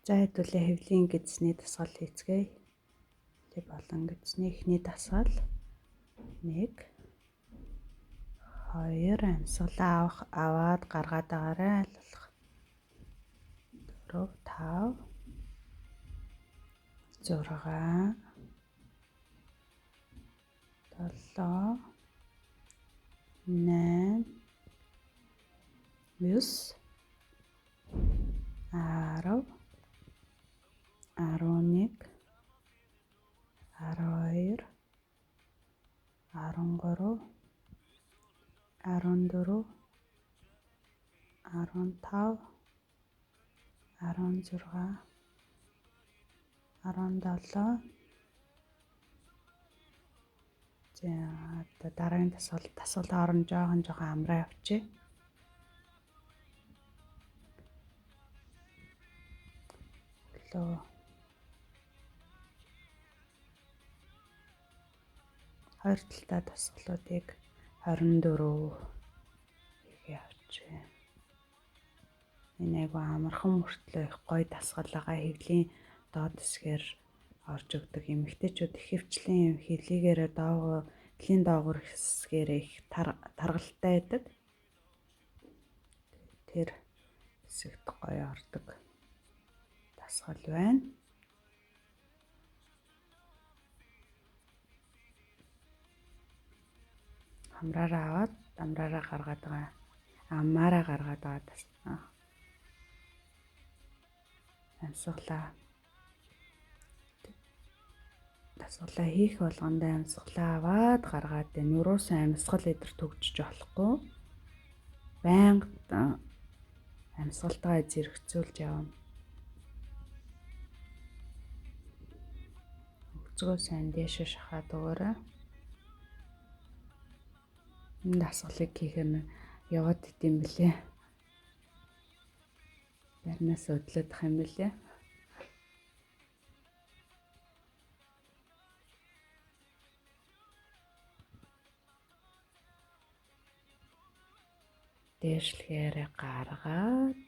За хэдүүлээ хэвлийн гэзсний дасгал хийцгээе. Тэг болон гэзсний эхний дасгал 1 2 амьсгалаа аваад гаргаад байгаарай айлуулах. 4 5 6 7 8 9 10 11 12 13 14 15 16 17 За дараагийн дасгалаа орон жоохон амраа явчих. Лөө хоёр талтай дасгалуудыг 24 явчих. Энэ айгу амархан мөртлөө их гоё дасгал байгаа. Хэвлийн доод хэсгээр орж өгдөг. Эмэгтэйчүүд их хөвчлийн хөвлийгээрээ хэвлийн доогуур хэсгээрээ их таргалтай байдаг. Тэр хэсэгт гоё ордог дасгал байна. Амраараа аваад амраараа гаргаад байгаа. Амаараа гаргаад байгаа дасгал. Дасгалаа хийх болгондоо амьсгалаа аваад гаргаад энэ юусан амьсгал эдэр төгжиж болохгүй. Байнга амьсгалтаа зэрэгцүүлж явна. Өгцгөө сайн дээшээ шахаад өгөөрэй. Энэ дасгалыг хийхээр яваад идэм билээ. Барнаас өдлөдөх юм билээ. Дээшлэгээр гаргаад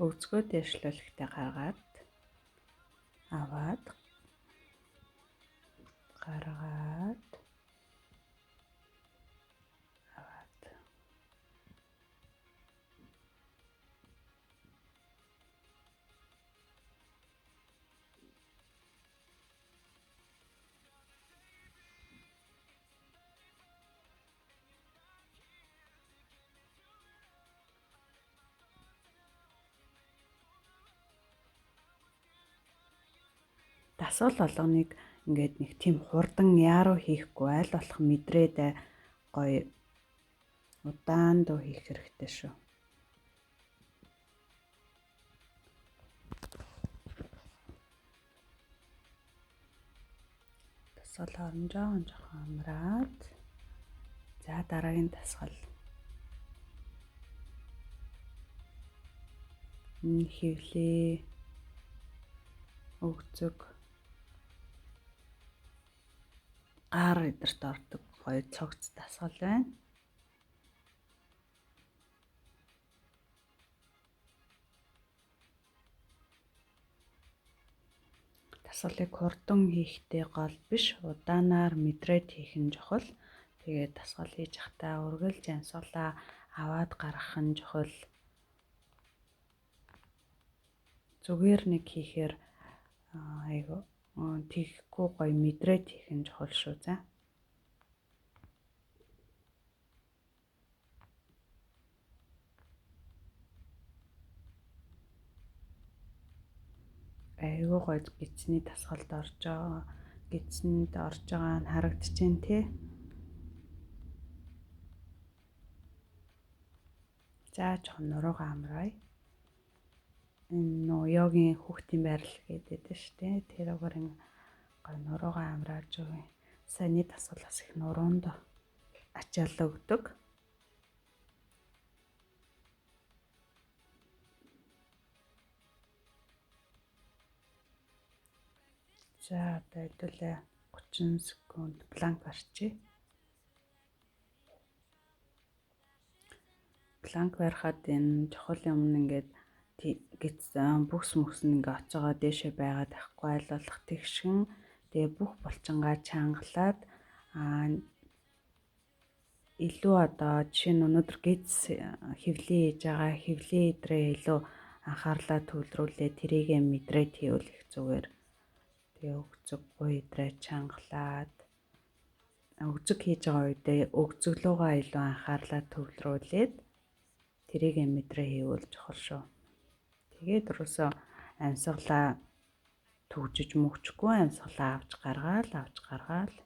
өгцгөө дээшлүүлэхдээ гаргаад аваад гаргаад аваад дасгал болгоныг ингээд нэг тийм хурдан яаруу хийхгүй аль болох мэдрээд гоё удаан дуу хийх хэрэгтэй шүү. Дасгал орон жоохон амраад за дараагийн дасгал. Энэ хэвлээ өгцөг гар эдэрт ордог гоё цогц дасгал байна. Дасгалыг хурдан хийхтэй гол биш, удаанаар мэдрээд хийх нь чухал. Тэгээд дасгал хийж явахдаа үргэлж амьсгалаа аваад гаргах нь чухал. Зүгээр нэг хийхээр айгу тийхгүй гоё мэдрээд хийх нь чухал шүү за. Айгу гоё гэзсний дасгалд орж байгаа. Гэзсэнд орж байгаа нь харагдчихээн тий. За жоохон нуруугаа амраая. Энэ йогийн хүүхдийн байрлал гэдэг шүү дээ. Тэр угаар гоё нуруугаа амрааж өгье. Саяны дасгал бас их нуруунд ачаалал өгдөг. За одоо хэдүүлээ 30 секунд планк барьчих. Планк барихад энэ чухал юм нь ингээд бүхс мөкс нь ингээд оцоогоо дээшээ байгаад байхгүй айлуулах тэгшгэн тэгээ бүх булчингаа чангалаад илүү одоо жишээ нь өнөөдөр гидс хэвлээ хийж байгаа хэвлээ идрээ илүү анхаарлаа төвлөрүүлээ тэрийгэ мэдрээд хийвэл их зүгээр. Тэгээ өгцөггүй идрээ чангалаад өгцөг хийж байгаа үедээ өгцөглөөгөө илүү анхаарлаа төвлөрүүлээд тэрийгэ мэдрээ хийвэл чухал шүү. Тэгээд өрөөсөө амьсгалаа төгжиж мөгчгүй амьсгалаа авч гаргаал.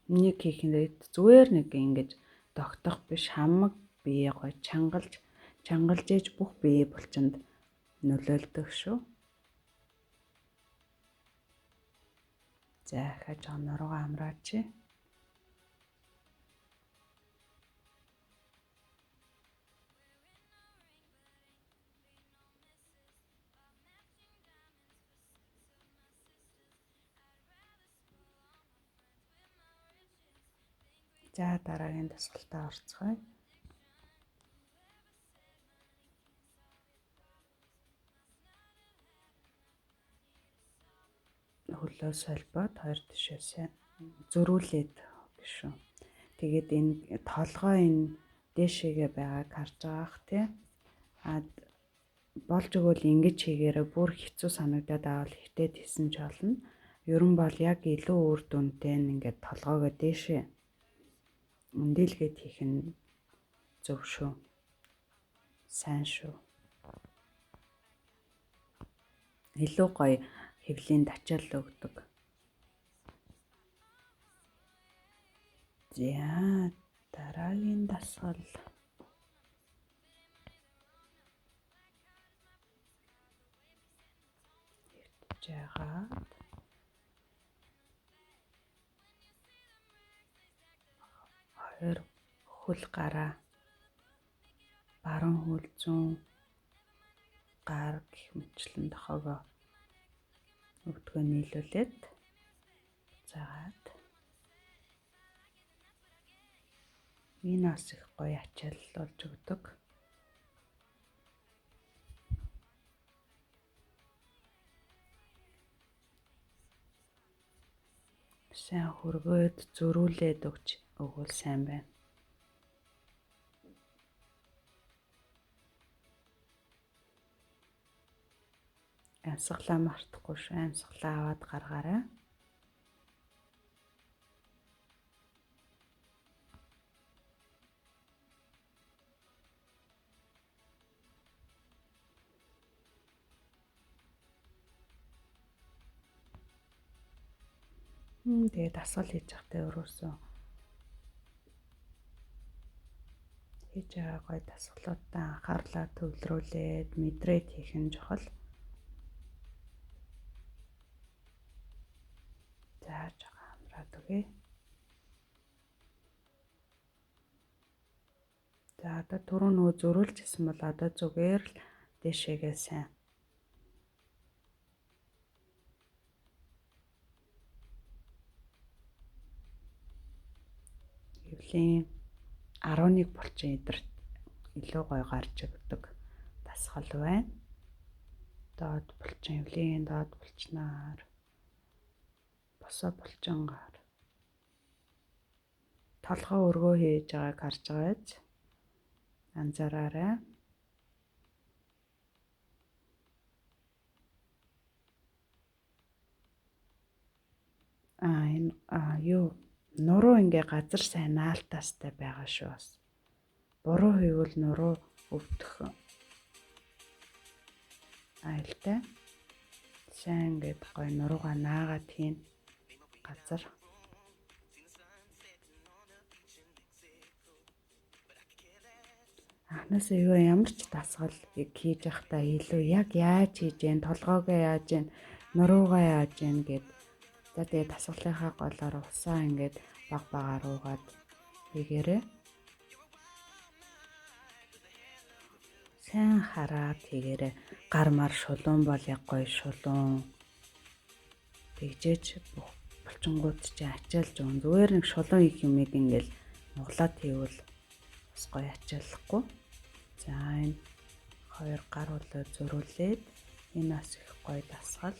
Нэг хийхэд зүгээр нэг ингэж тогтох биш хамаг бие гой чангалж ээж бүх бие булчинд нөлөөлдөг шүү. За хаж онороо амраач. За дараагийн дасгалтаа орцгоё. Хөлөө солбоод хоёр тишээсээ зөрүүлээд гişүү. Тэгээд энэ толгой энэ дээшээгээ байгааг харж байгаах тий. Болж өгвөл ингэж хийгээрээ бүр хэцүү санагдаад авал хитэд хийсэн ч болно. Ерөн бол яг илүү үр дүнтэй ингээд толгойгоо дээшээ үндийлгээд хийх нь зөв шүү. Сайн шүү. Илүү гоё хэвлийн тачаал өгдөг. За дараагийн дасгал. Жагаад хоёр хөл гараа баруун хөл зүүн гар гэх мэтлэн дохоогоо өвдгөө нийлүүлээд заагаад энэ бас их гоё ачаал болж өгдөг. Сайн хөргөөд зөрүүлээд өгвөл сайн байна. Амьсгалаа мартахгүй шүү. Амьсгалаа аваад гаргаарай. Тэгээ дасгал хийж явахдаа өрөөсөө хийж байгаа гоё дасгалуудаа анхаарлаа төвлөрүүлээд мэдрээд хийх нь чухал. Зааж байгаа амраад өгье. За одоо түрүү нөгөө зөрүүлж хийсэн бол одоо зүгээр л дээшээгээ сайн. Хэвлийн 11 булчин идэрт илүү гоё гарч өгдөг дасгал байна. Доод булчин хэвлийн доод булчнаар босоо булчингаар толгой өргөө хийж байгааг харж байгаа биз? Анзаараарай. Нуруу ингээ газар сайн наалтаастай байгаа шүү бас. Буруу хийвэл нуруу өвдөх айлтай. Сайн ингээд гоё нуруугаа наагаад хийн газар. Анхнаасаа ямар ч дасгал хийж явахдаа илүү яг яаж хийж гэн толгоогоо яаж гэн нуруугаа яаж гэн гэд. За тэгээ дасгалынхаа голоор усаа ингээд баг руугаад хийгээрэй. сайн хараад тэгээрээ гар мар шулуун бол яг гоё шулуун тэгжээч бүх булчингууд чи ачаалж өгөн. Зүгээр нэг шулуун их юмыг ингээл нуглаад хийвэл бас гоё ачааллахгүй. За энэ хоёр гар улаа зөрүүлээд энэ бас их гоё дасгал.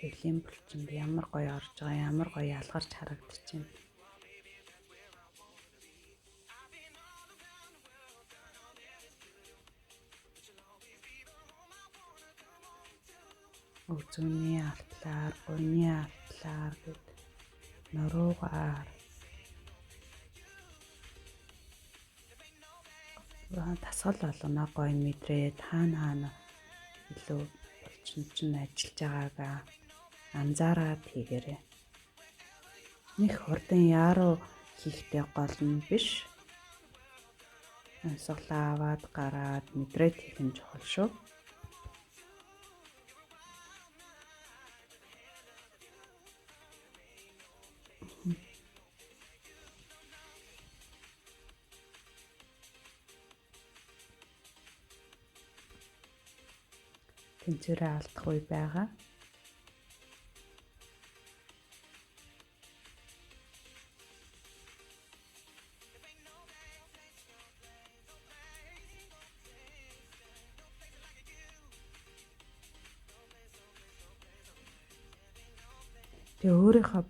Тэглийн булчинд ямар гоё орж байгаа, ямар гоё ялгарч харагдаж байна. Үзүүний артлаар, гуйны артлаар гэд нуруугаар тасгал болгоно гоё мэдрээ хаана илүү булчин чинь ажиллаж байгаагаа анзаараад хийгээрэй. Нэг хурдан яруу хийхтэй гол нь биш. Амьсгалаа аваад гараад мэдрээд хийх нь чухал шүү. Тэнцвэрээ алдах үе байгаа. Тэгээ өөрийнхөө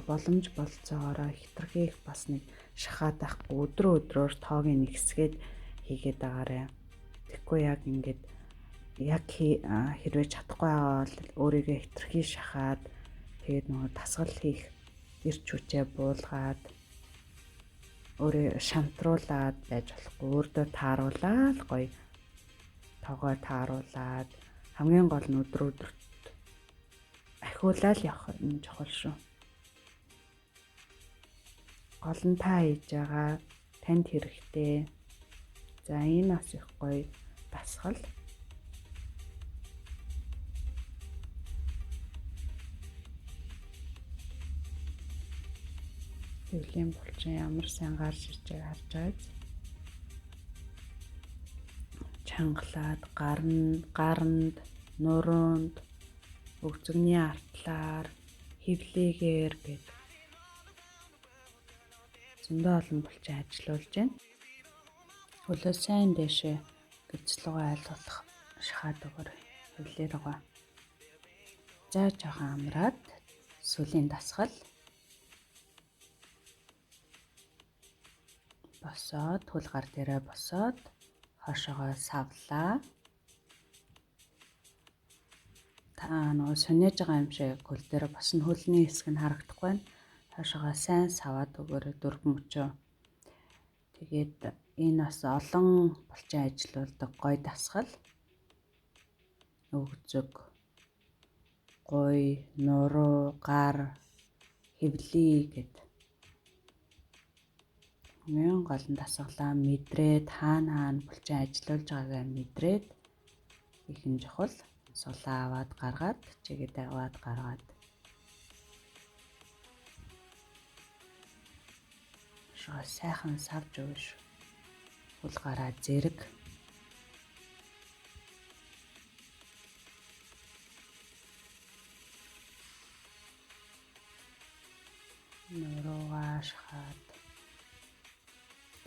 боломж болцоогоороо хитрхийх бас нэг шахаад байхгүй өдрөөр тоогийн нэг хэсгээд хийгээд байгаарай. Тэгэхгүй яг ингээд яг хэрвээ чадахгүй байгаа бол өөрийгөө хитрхий шахаад тэгээд нөгөө тасгал хийх эрч хүчээ буулгаад өөрөө шантруулаад байж болохгүй. Өөртөө тааруулаад гоё тоогоо тааруулаад хамгийн гол нь өдрөд ахиулаад явах нь чухал шүү. Гол нь та хийж байгаа танд хэрэгтэй. За энэ бас их гоё дасгал. Тэглийн булчин ямар сайн гарч ирж байгааг харж байгааз. Чангалаад гаранд, нуруунд, өгзөгний артлаар, хевлийгээр гээд зөндөө олон булчин ажиллаулж байна. Хөлөө сайн дэшээ гэрцлүүгээ айлуулах шахаад өгөр хевлээр байгаа. За жоохон амраад сүлийн дасгал. Босоод хөл гар дээрээ босоод хошоогоо савлаа. Та нөгөө сонирж байгаа юм шиг хөл дээр босно хөлний хэсэг нь харагдахгүй байна. Хошоогоо сайн саваад өгөөрэй 4 мөчөө. Тэгээд энэ бас олон булчин ажиллаулдаг гоё дасгал. Өгзөг, гуй, нуруу, гар, хевлий гэд хамгийн гол нь дасгалаа мэдрээд хаана булчин ажиллаулж байгаагаа мэдрээд их нь чухал. Сулаа аваад гаргаад чигээд аваад гаргаад шоо сайхан савж өгөөш. Хөл гараа зэрэг. Нуруугаа шахаад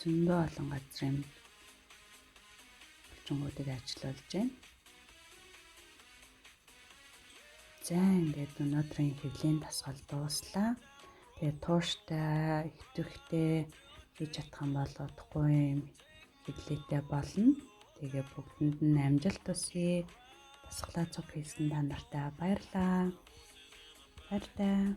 зөндөө олон газрын булчингуудыг ажиллаулж байна. За ингээд өнөөдрийн хевлийн дасгал дууслаа. Тэгээд тууштай, ихэвчлэн хийж чадах юм бол удахгүй юм хевлийтэй болно. Тэгээ бүгдэнд нь амжилт хүсье. Дасгалаа цуг хийсэн та нартай баярлалаа. Баяртай.